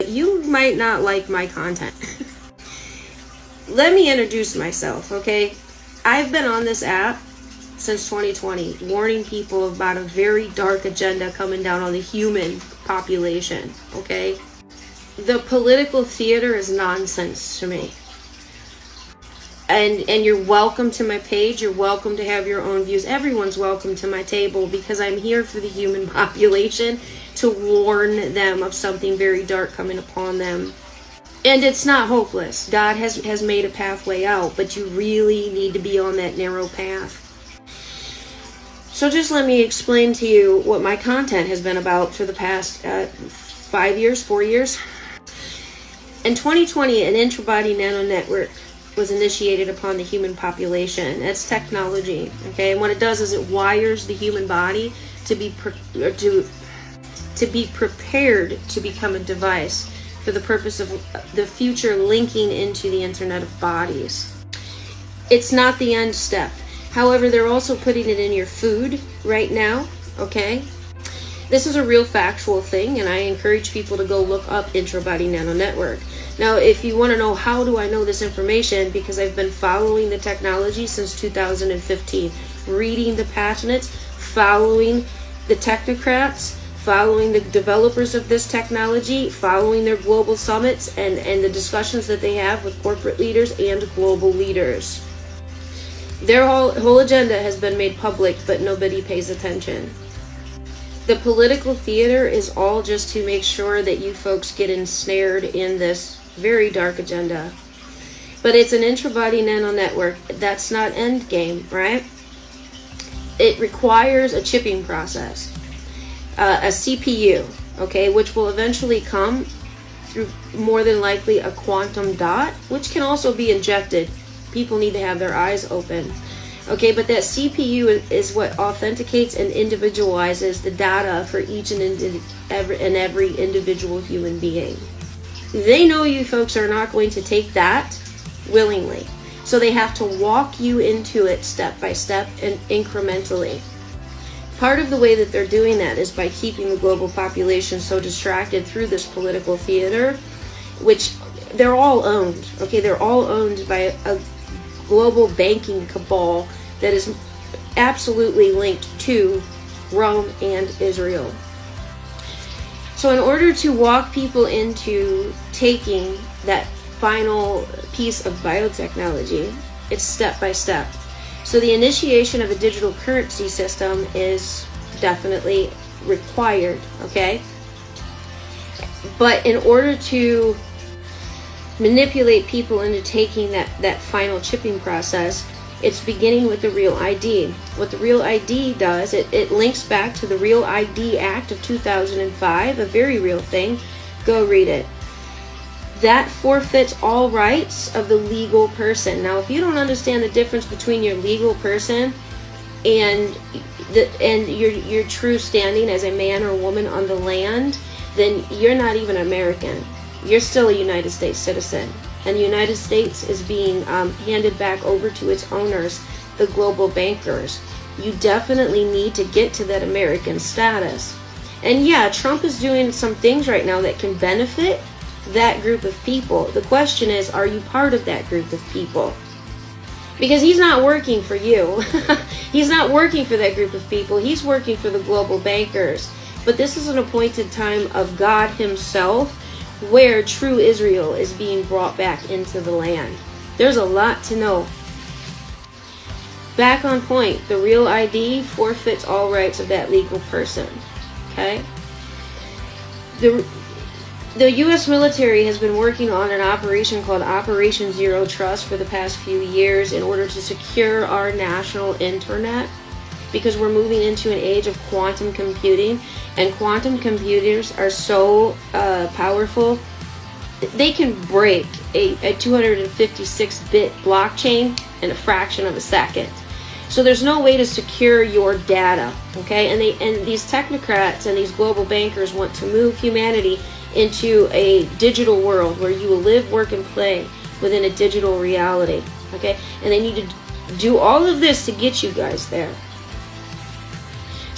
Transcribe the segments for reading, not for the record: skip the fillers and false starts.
you might not like my content. Let me introduce myself, okay? I've been on this app since 2020, warning people about a very dark agenda coming down on the human population, okay? The political theater is nonsense to me. And you're welcome to my page. You're welcome to have your own views. Everyone's welcome to my table because I'm here for the human population to warn them of something very dark coming upon them. And it's not hopeless. God has made a pathway out, but you really need to be on that narrow path. So just let me explain to you what my content has been about for the past 4 years. In 2020, an intrabody nano network was initiated upon the human population. That's technology, okay? And what it does is it wires the human body to be prepared to become a device for the purpose of the future linking into the Internet of Bodies. It's not the end step. However, they're also putting it in your food right now, okay? This is a real factual thing, and I encourage people to go look up Intrabody Nano Network. Now, if you want to know how do I know this information, because I've been following the technology since 2015, reading the passionates, following the technocrats, following the developers of this technology, following their global summits and the discussions that they have with corporate leaders and global leaders. Their whole agenda has been made public, but nobody pays attention. The political theater is all just to make sure that you folks get ensnared in this very dark agenda. But it's an intrabody nano network. That's not end game, right? It requires a chipping process, a CPU, okay, which will eventually come through more than likely a quantum dot, which can also be injected. People need to have their eyes open. Okay, but that CPU is what authenticates and individualizes the data for each and every individual human being. They know you folks are not going to take that willingly. So they have to walk you into it step by step and incrementally. Part of the way that they're doing that is by keeping the global population so distracted through this political theater, which they're all owned. Okay, they're all owned by a global banking cabal that is absolutely linked to Rome and Israel. So in order to walk people into taking that final piece of biotechnology, it's step by step. So the initiation of a digital currency system is definitely required, okay? But in order to manipulate people into taking that final chipping process, it's beginning with the Real ID. What the Real ID does, it links back to the Real ID Act of 2005, a very real thing. Go read it. That forfeits all rights of the legal person. Now, if you don't understand the difference between your legal person and your true standing as a man or woman on the land, then you're not even American. You're still a United States citizen. And the United States is being handed back over to its owners, the global bankers. You definitely need to get to that American status. And yeah, Trump is doing some things right now that can benefit that group of people. The question is, are you part of that group of people? Because he's not working for you. He's not working for that group of people. He's working for the global bankers. But this is an appointed time of God himself, where true Israel is being brought back into the land. There's a lot to know. Back on point, the Real ID forfeits all rights of that legal person. Okay? The U.S. military has been working on an operation called Operation Zero Trust for the past few years in order to secure our national internet, because we're moving into an age of quantum computing, and quantum computers are so powerful, they can break a 256-bit blockchain in a fraction of a second. So there's no way to secure your data, okay? And these technocrats and these global bankers want to move humanity into a digital world where you will live, work, and play within a digital reality, okay? And they need to do all of this to get you guys there.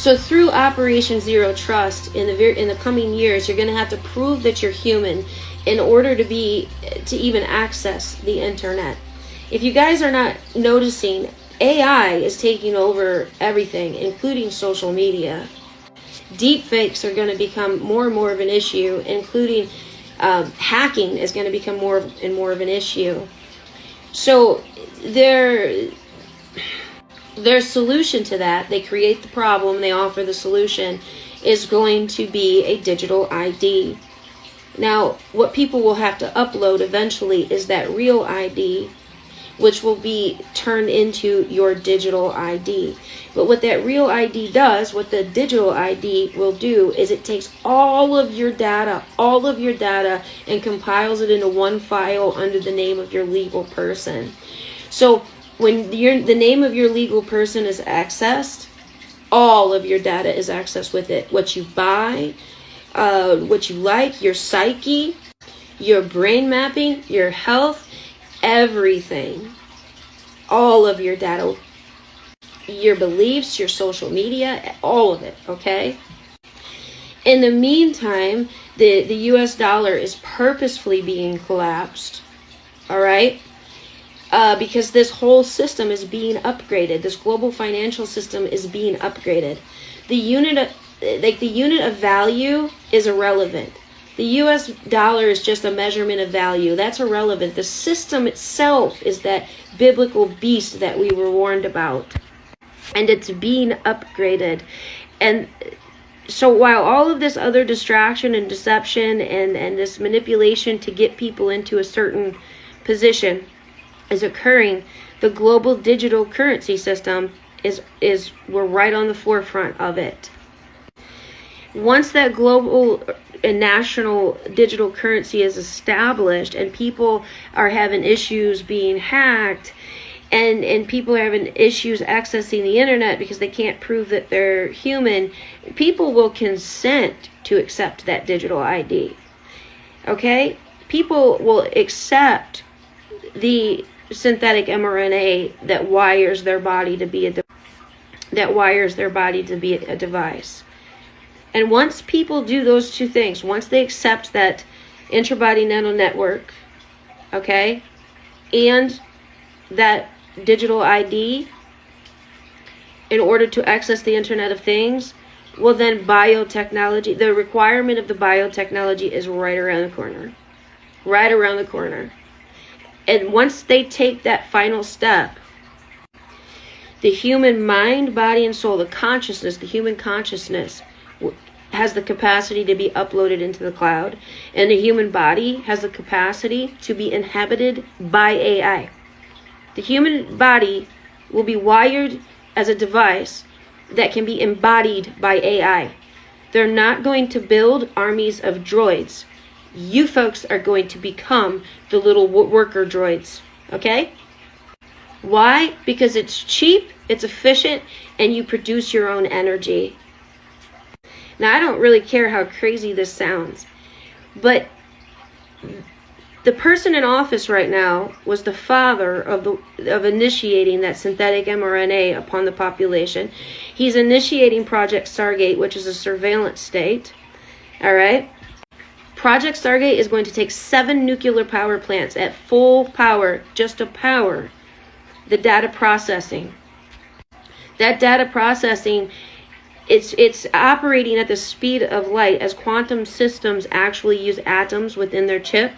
So through Operation Zero Trust in the coming years, you're going to have to prove that you're human in order to even access the internet. If you guys are not noticing, AI is taking over everything, including social media. Deepfakes are going to become more and more of an issue, including hacking is going to become more and more of an issue. So their solution to that, they create the problem, they offer the solution, is going to be a digital ID. Now, what people will have to upload eventually is that real ID, which will be turned into your digital ID. But what that real ID does, what the digital ID will do, is it takes all of your data, and compiles it into one file under the name of your legal person. So when the name of your legal person is accessed, all of your data is accessed with it. What you buy, what you like, your psyche, your brain mapping, your health, everything, all of your data, your beliefs, your social media, all of it, okay? In the meantime, the US dollar is purposefully being collapsed, all right? Because this whole system is being upgraded. This global financial system is being upgraded. The unit of value is irrelevant. The US dollar is just a measurement of value. That's irrelevant. The system itself is that biblical beast that we were warned about. And it's being upgraded. And so while all of this other distraction and deception and this manipulation to get people into a certain position is occurring, the global digital currency system we're right on the forefront of it. Once that global and national digital currency is established and people are having issues being hacked and people are having issues accessing the internet because they can't prove that they're human, people will consent to accept that digital ID. Okay? People will accept the synthetic mRNA that wires their body to be a device. And once people do those two things, once they accept that interbody nano network, okay, and that digital ID in order to access the Internet of Things, well then biotechnology, the requirement of the biotechnology is right around the corner. Right around the corner. And once they take that final step, the human mind, body, and soul, the consciousness, the human consciousness has the capacity to be uploaded into the cloud, and the human body has the capacity to be inhabited by AI. The human body will be wired as a device that can be embodied by AI. They're not going to build armies of droids. You folks are going to become the little worker droids, okay? Why? Because it's cheap, it's efficient, and you produce your own energy. Now, I don't really care how crazy this sounds, but the person in office right now was the father of initiating that synthetic mRNA upon the population. He's initiating Project Stargate, which is a surveillance state. All right? Project Stargate is going to take 7 nuclear power plants at full power just to power the data processing. That data processing, it's operating at the speed of light as quantum systems actually use atoms within their chip.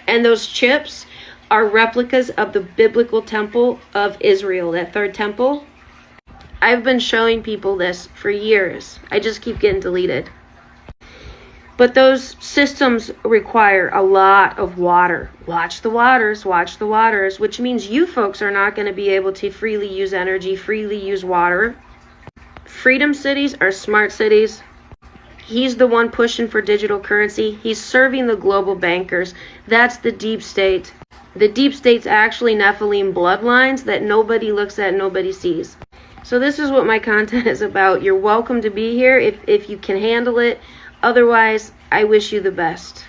And those chips are replicas of the biblical temple of Israel, that third temple. I've been showing people this for years. I just keep getting deleted. But those systems require a lot of water. Watch the waters, which means you folks are not going to be able to freely use energy, freely use water. Freedom cities are smart cities. He's the one pushing for digital currency. He's serving the global bankers. That's the deep state. The deep state's actually Nephilim bloodlines that nobody looks at, nobody sees. So this is what my content is about. You're welcome to be here if you can handle it. Otherwise, I wish you the best.